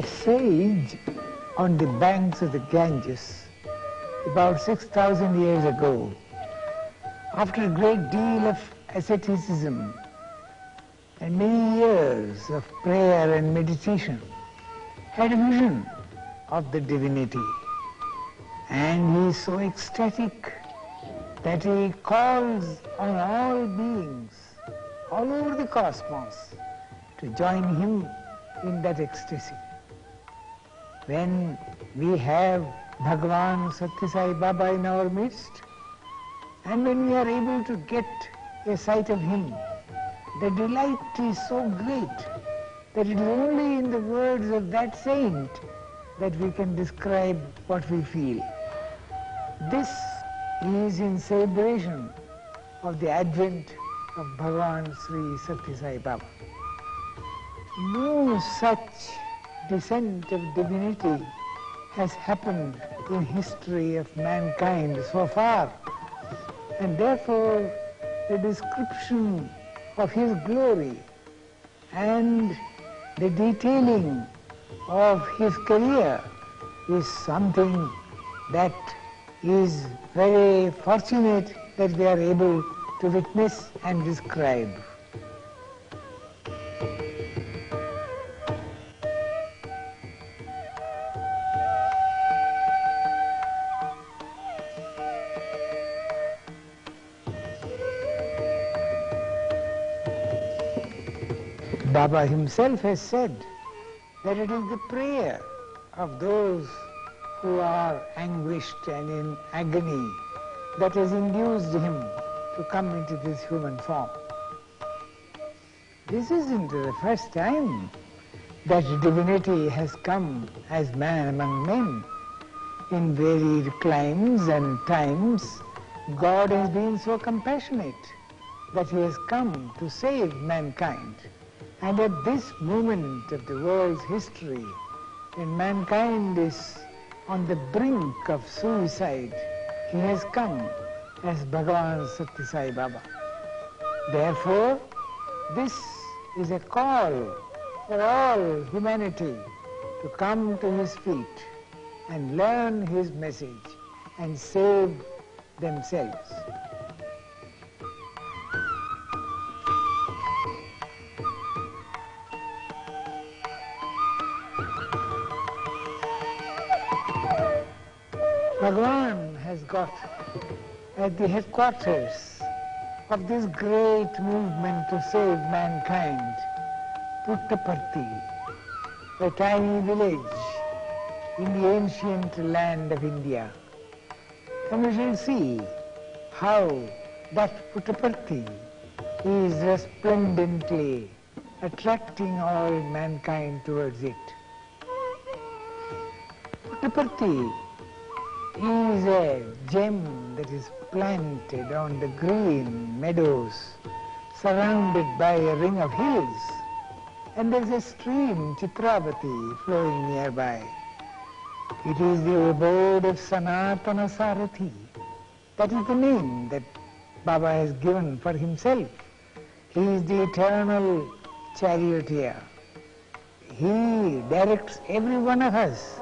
sage on the banks of the Ganges about 6,000 years ago, after a great deal of asceticism and many years of prayer and meditation, had a vision of the divinity. And he is so ecstatic that he calls on all beings all over the cosmos to join him in that ecstasy. When we have Bhagavan Sathya Sai Baba in our midst, and when we are able to get a sight of him, the delight is so great that it is only in the words of that saint that we can describe what we feel. This is in celebration of the advent of Bhagavan Sri Sathya Sai Baba. No such descent of divinity has happened in history of mankind so far, and therefore the description of his glory and the detailing of his career is something that is very fortunate that we are able to witness and describe. Baba himself has said that it is the prayer of those who are anguished and in agony that has induced him to come into this human form. This isn't the first time that divinity has come as man among men. In varied climes and times, God has been so compassionate that he has come to save mankind. And at this moment of the world's history, when mankind is on the brink of suicide, he has come as Bhagavan Sathya Sai Baba. Therefore, this is a call for all humanity to come to his feet and learn his message and save themselves. Bhagavan has got at the headquarters of this great movement to save mankind, Puttaparthi, a tiny village in the ancient land of India. And we shall see how that Puttaparthi is resplendently attracting all mankind towards it. Puttaparthi is a gem that is planted on the green meadows, surrounded by a ring of hills, and there is a stream, Chitravati, flowing nearby. It is the abode of Sanatana Sarathi. That is the name that Baba has given for himself. He is the eternal charioteer. He directs every one of us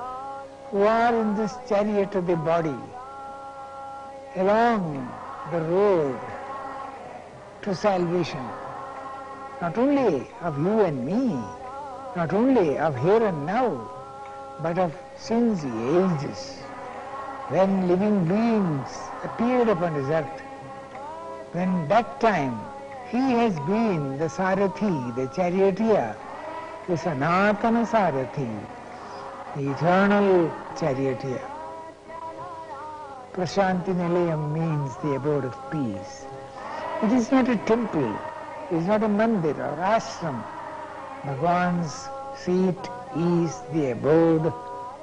who are in this chariot of the body along the road to salvation, not only of you and me, not only of here and now, but of since the ages, when living beings appeared upon this earth. When that time he has been the Sarathi, the charioteer, the Sanatana Sarathi, the eternal charioteer. Prashanti Nilayam means the abode of peace. It is not a temple, it is not a mandir or ashram. Bhagavan's seat is the abode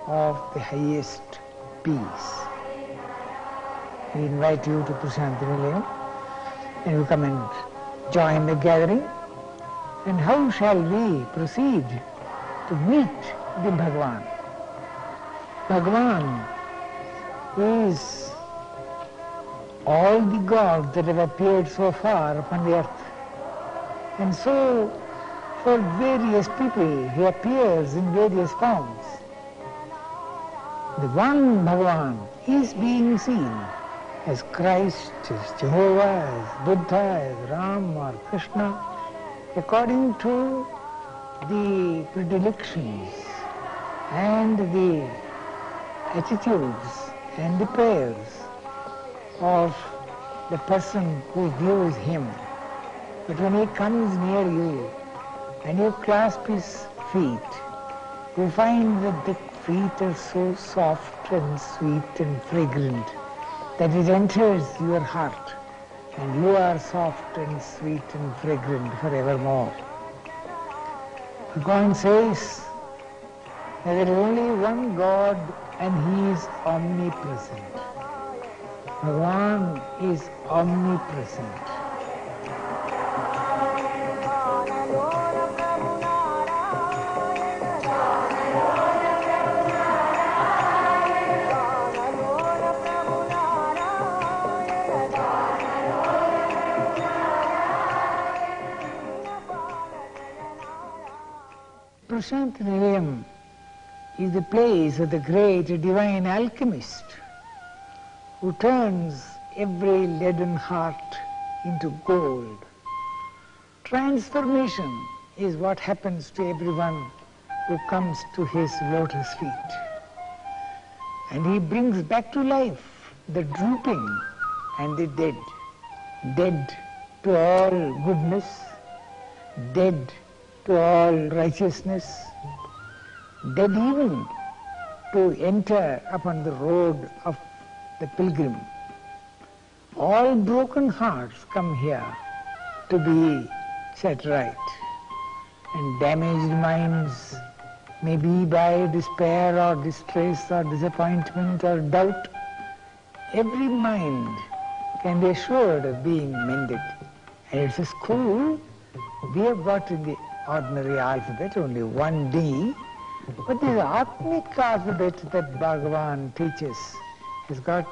of the highest peace. We invite you to Prashanti Nilayam and you come and join the gathering. And how shall we proceed to meet the Bhagavan? Bhagavan is all the gods that have appeared so far upon the earth. And so for various people. He appears in various forms. The one Bhagavan is being seen as Christ, as Jehovah, as Buddha, as Ram or Krishna, according to the predilections and the attitudes and the prayers of the person who views him. But when he comes near you and you clasp his feet, you find that the feet are so soft and sweet and fragrant that it enters your heart, and you are soft and sweet and fragrant forevermore. Bhagavan says that there is only one God and he is omnipresent. Bhagavan is omnipresent. Prashant Nilayam is the place of the great divine alchemist who turns every leaden heart into gold. Transformation is what happens to everyone who comes to his lotus feet. And he brings back to life the drooping and the dead. Dead to all goodness, dead to all righteousness, dead even to enter upon the road of the pilgrim. All broken hearts come here to be set right, and damaged minds, maybe by despair or distress or disappointment or doubt, every mind can be assured of being mended. And it's a school. We have got in the ordinary alphabet only one D, but the Atmic alphabet that Bhagavan teaches has got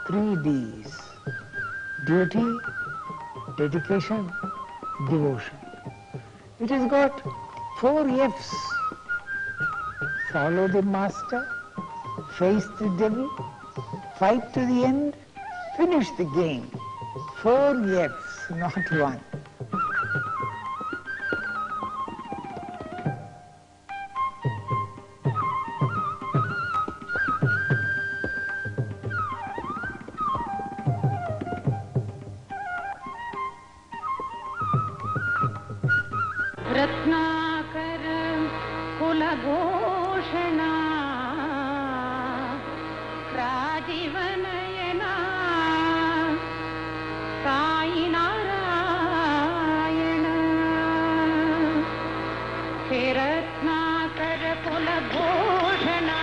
3 Ds: duty, dedication, devotion. It has got 4 F's: follow the master, face the devil, fight to the end, finish the game. 4 F's, not 1. Ratnakar कुलभूषणा राजीवनयना Sai Narayan hey Ratnakar कुलभूषणा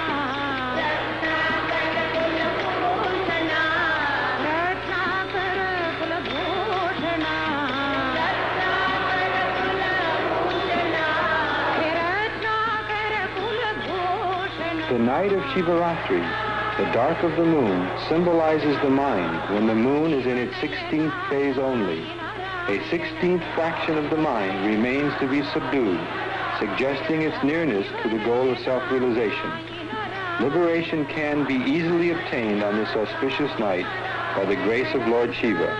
The night of Shivaratri, the dark of the moon, symbolizes the mind when the moon is in its 16th phase only. A 16th fraction of the mind remains to be subdued, suggesting its nearness to the goal of self-realization. Liberation can be easily obtained on this auspicious night by the grace of Lord Shiva.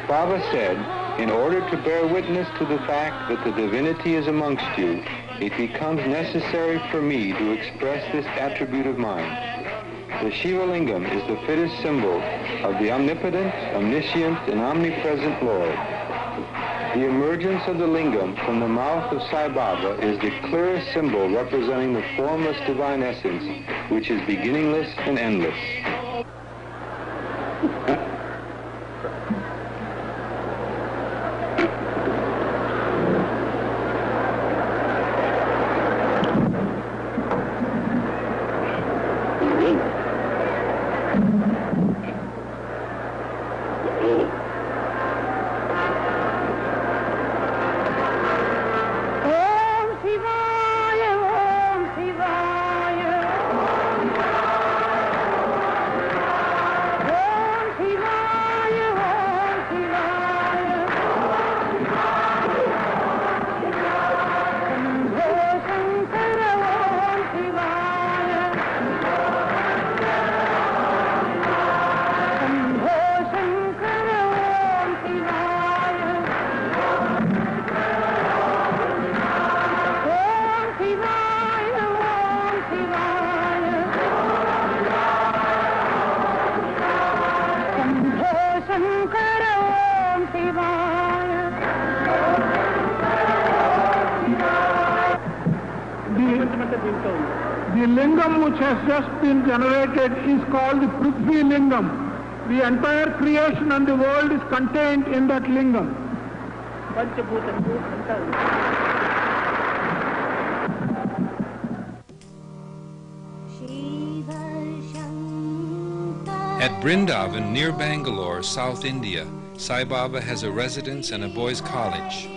Baba said, in order to bear witness to the fact that the divinity is amongst you, it becomes necessary for me to express this attribute of mine. The Shiva Lingam is the fittest symbol of the omnipotent, omniscient, and omnipresent Lord. The emergence of the Lingam from the mouth of Sai Baba is the clearest symbol representing the formless divine essence, which is beginningless and endless. Om Shiva The lingam which has just been generated is called the Prithvi lingam. The entire creation and the world is contained in that lingam. At Brindavan, near Bangalore, South India, Sai Baba has a residence and a boys' college.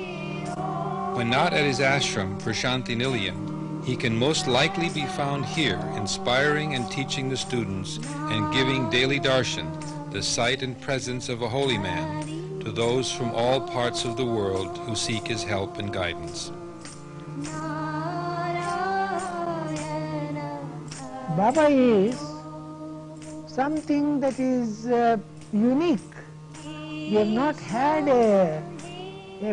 When not at his ashram, Prashanti Nilayam, he can most likely be found here, inspiring and teaching the students and giving daily darshan, the sight and presence of a holy man, to those from all parts of the world who seek his help and guidance. Baba is something that is unique. We have not had a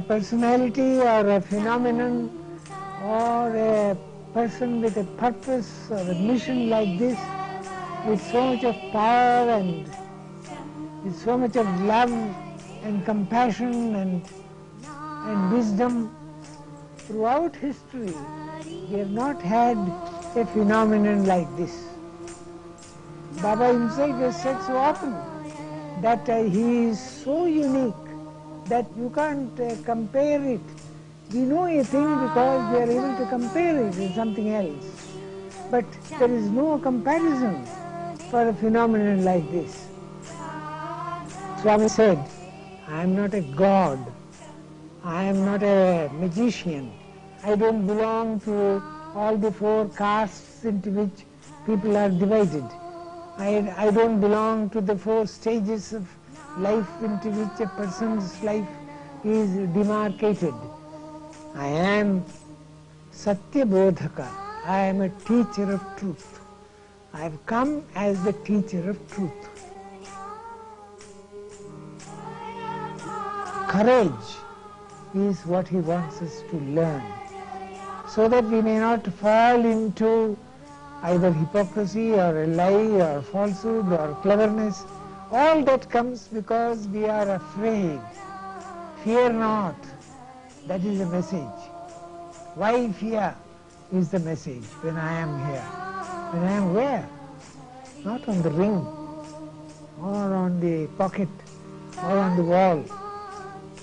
personality or a phenomenon or a person with a purpose or a mission like this, with so much of power and with so much of love and compassion and wisdom. Throughout history, we have not had a phenomenon like this. Baba himself has said so often that he is so unique that you can't compare it. We know a thing because we are able to compare it with something else. But there is no comparison for a phenomenon like this. Swami said, I am not a god, I am not a magician, I don't belong to all the four castes into which people are divided. I don't belong to the four stages of life into which a person's life is demarcated. I am Satya Bodhaka. I am a teacher of truth. I have come as the teacher of truth. Courage is what he wants us to learn, so that we may not fall into either hypocrisy or a lie or falsehood or cleverness. All that comes because we are afraid. Fear not. That is the message. Why fear is the message when I am here. When I am where? Not on the ring or on the pocket or on the wall.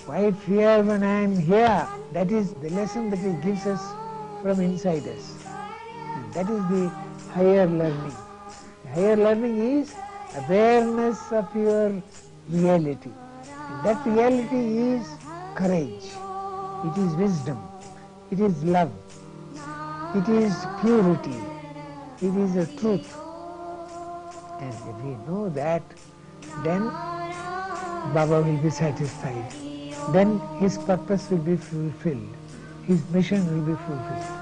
Why fear when I am here? That is the lesson that it gives us from inside us. And that is the higher learning. The higher learning is awareness of your reality. And that reality is courage. It is wisdom. It is love. It is purity. It is the truth. And if we know that, then Baba will be satisfied. Then his purpose will be fulfilled. His mission will be fulfilled.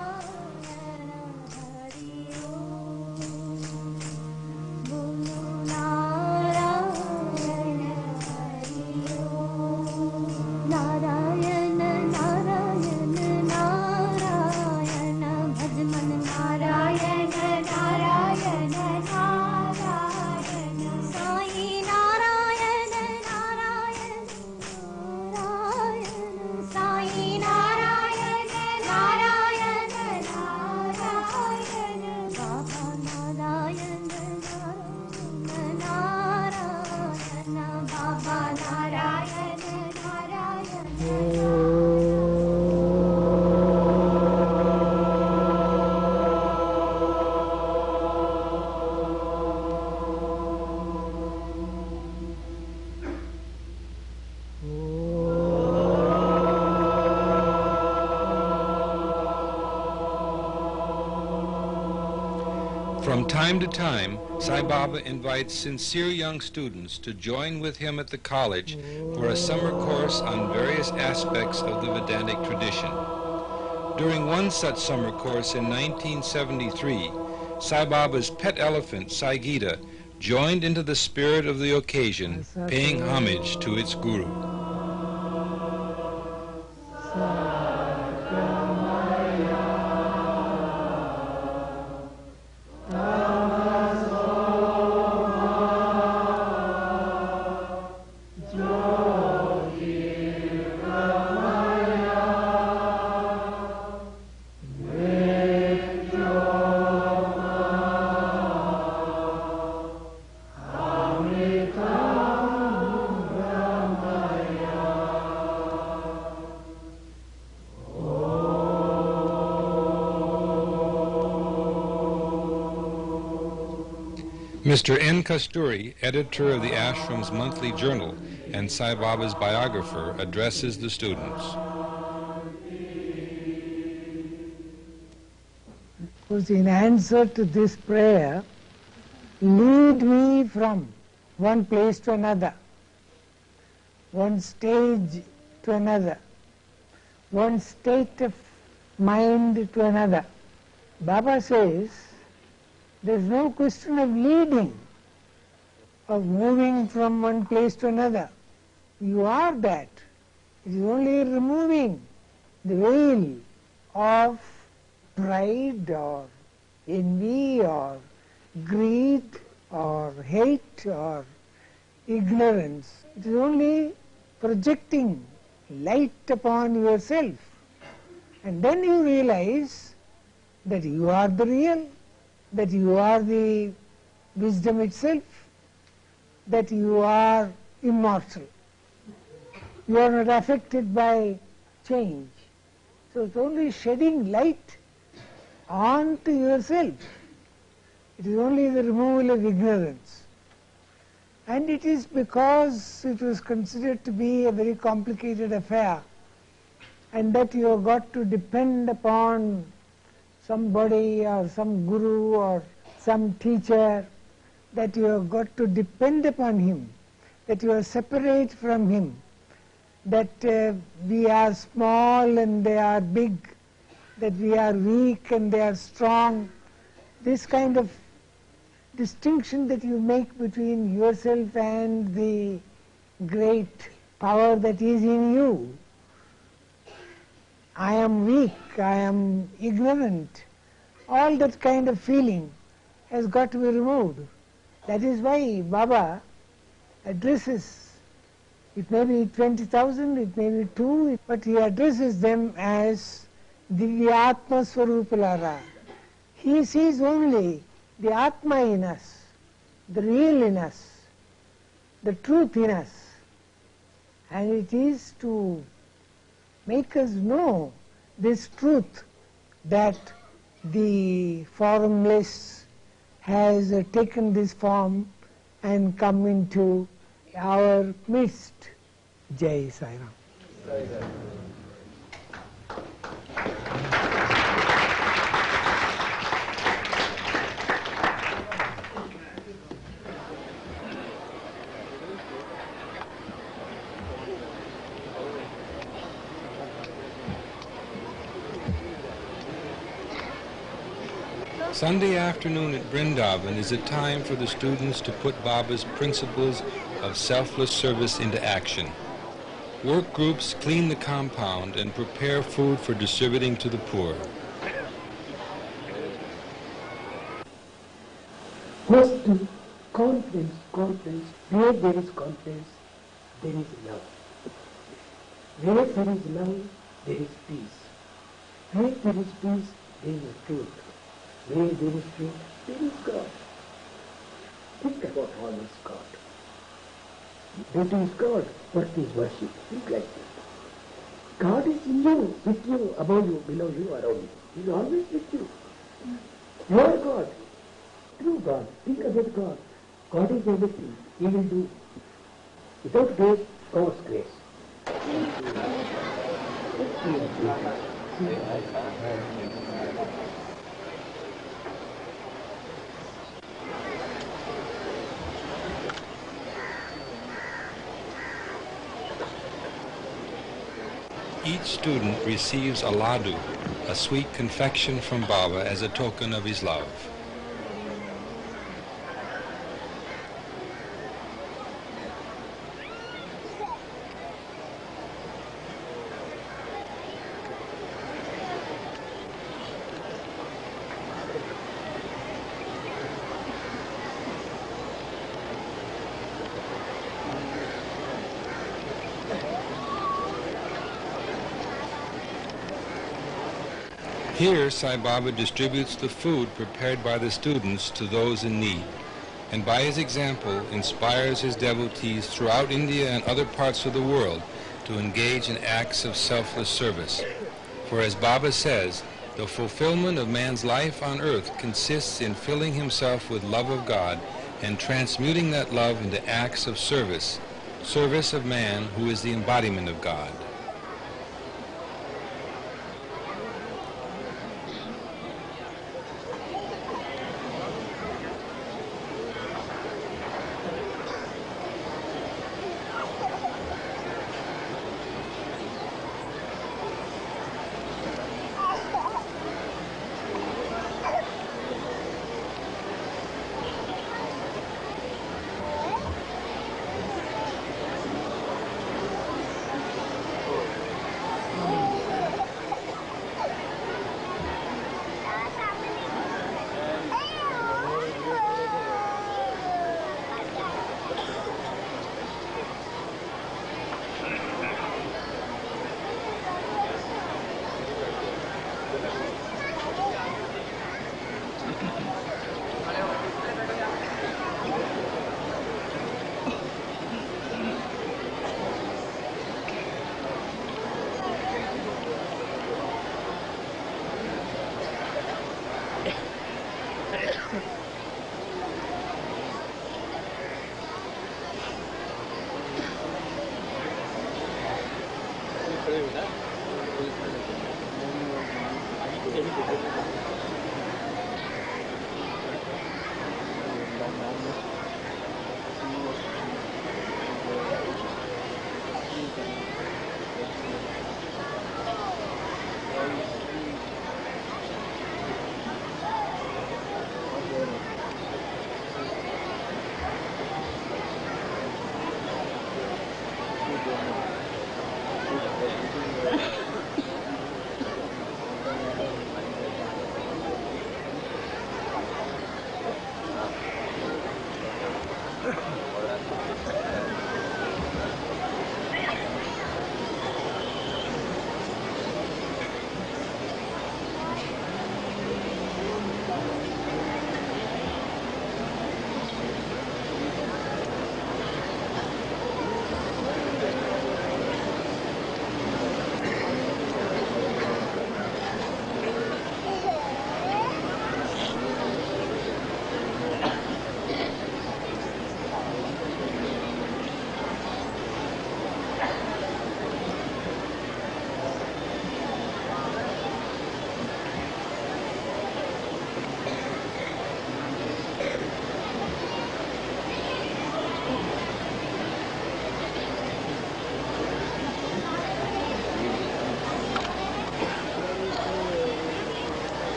From time to time, Sai Baba invites sincere young students to join with him at the college for a summer course on various aspects of the Vedantic tradition. During one such summer course in 1973, Sai Baba's pet elephant, Sai Gita, joined into the spirit of the occasion, paying homage to its guru. Mr. N. Kasturi, editor of the ashram's monthly journal and Sai Baba's biographer, addresses the students. Because in answer to this prayer, lead me from one place to another, one stage to another, one state of mind to another. Baba says, there is no question of leading, of moving from one place to another. You are that. It is only removing the veil of pride or envy or greed or hate or ignorance. It is only projecting light upon yourself. And then you realize that you are the real, that you are the wisdom itself, that you are immortal. You are not affected by change. So it's only shedding light onto yourself. It is only the removal of ignorance. And it is because it was considered to be a very complicated affair, and that you have got to depend upon somebody or some guru or some teacher, that you have got to depend upon him, that you are separate from him, that we are small and they are big, that we are weak and they are strong. This kind of distinction that you make between yourself and the great power that is in you. I am weak, I am ignorant. All that kind of feeling has got to be removed. That is why Baba addresses, it may be 20,000, it may be 2, but he addresses them as Divyatma Swarupalara. He sees only the Atma in us, the real in us, the truth in us. And it is to make us know this truth that the formless has taken this form and come into our midst. Jai Sai Ram. Sunday afternoon at Vrindavan is a time for the students to put Baba's principles of selfless service into action. Work groups clean the compound and prepare food for distributing to the poor. First, confidence. Where there is confidence, there is love. Where there is love, there is peace. Where there is peace, there is truth. Where there is truth, there is God. Think about all this God. That is God, what is worship? Think like that. God is in you, with you, above you, below you, around you. He is always with you. You are God. True God. Think about God. God is everything. He will do. Without grace, God's grace. Each student receives a laddu, a sweet confection from Baba as a token of his love. Here, Sai Baba distributes the food prepared by the students to those in need, and by his example inspires his devotees throughout India and other parts of the world to engage in acts of selfless service. For as Baba says, the fulfillment of man's life on earth consists in filling himself with love of God and transmuting that love into acts of service, service of man who is the embodiment of God.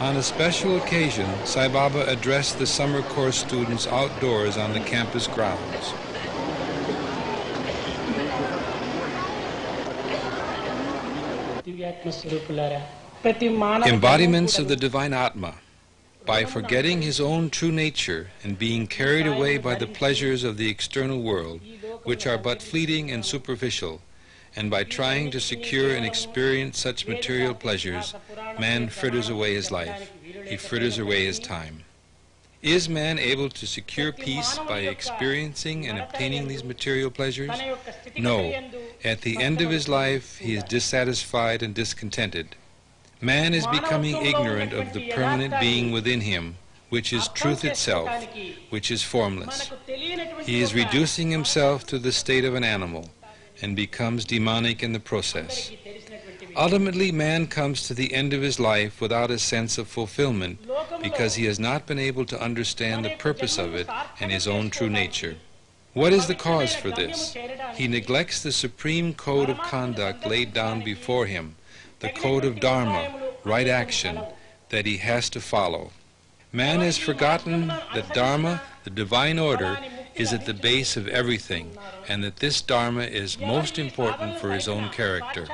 On a special occasion, Sai Baba addressed the summer course students outdoors on the campus grounds. Embodiments of the divine Atma, by forgetting his own true nature and being carried away by the pleasures of the external world, which are but fleeting and superficial, and by trying to secure and experience such material pleasures, man fritters away his life. He fritters away his time. Is man able to secure peace by experiencing and obtaining these material pleasures? No. At the end of his life, he is dissatisfied and discontented. Man is becoming ignorant of the permanent being within him, which is truth itself, which is formless. He is reducing himself to the state of an animal and becomes demonic in the process. Ultimately, man comes to the end of his life without a sense of fulfillment because he has not been able to understand the purpose of it and his own true nature. What is the cause for this? He neglects the supreme code of conduct laid down before him, the code of Dharma, right action, that he has to follow. Man has forgotten that Dharma, the divine order, is at the base of everything, and that this Dharma is most important for his own character.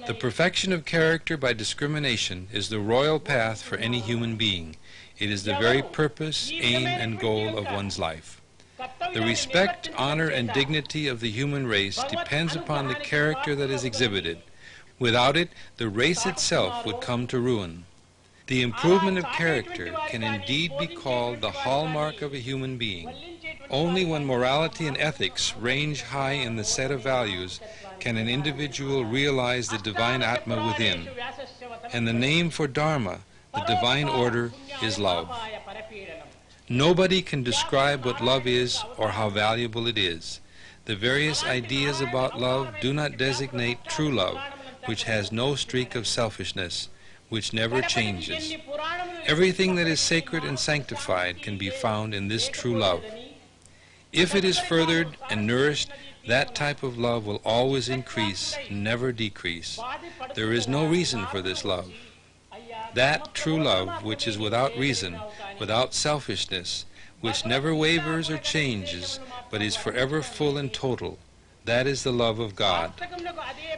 The perfection of character by discrimination is the royal path for any human being. It is the very purpose, aim, and goal of one's life. The respect, honor, and dignity of the human race depends upon the character that is exhibited. Without it, the race itself would come to ruin. The improvement of character can indeed be called the hallmark of a human being. Only when morality and ethics range high in the set of values can an individual realize the divine Atma within. And the name for Dharma, the divine order, is love. Nobody can describe what love is or how valuable it is. The various ideas about love do not designate true love, which has no streak of selfishness, which never changes. Everything that is sacred and sanctified can be found in this true love. If it is furthered and nourished, that type of love will always increase, never decrease. There is no reason for this love. That true love, which is without reason, without selfishness, which never wavers or changes, but is forever full and total, that is the love of God.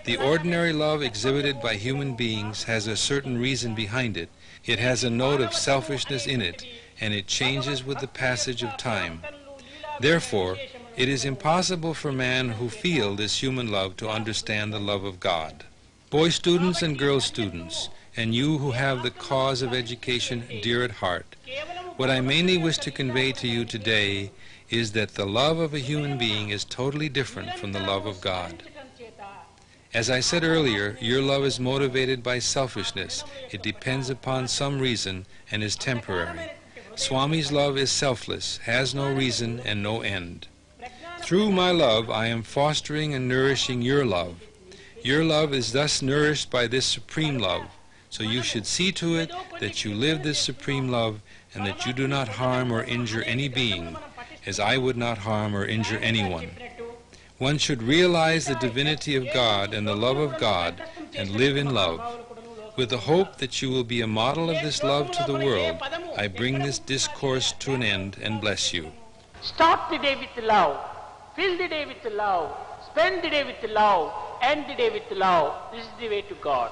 The ordinary love exhibited by human beings has a certain reason behind it. It has a note of selfishness in it, and it changes with the passage of time. Therefore, it is impossible for man who feels this human love to understand the love of God. Boy students and girl students, and you who have the cause of education dear at heart, what I mainly wish to convey to you today is that the love of a human being is totally different from the love of God. As I said earlier, your love is motivated by selfishness. It depends upon some reason and is temporary. Swami's love is selfless, has no reason and no end. Through my love, I am fostering and nourishing your love. Your love is thus nourished by this supreme love. So you should see to it that you live this supreme love and that you do not harm or injure any being, as I would not harm or injure anyone. One should realize the divinity of God and the love of God and live in love. With the hope that you will be a model of this love to the world, I bring this discourse to an end and bless you. Start the day with love, fill the day with love, spend the day with love, end the day with love. This is the way to God.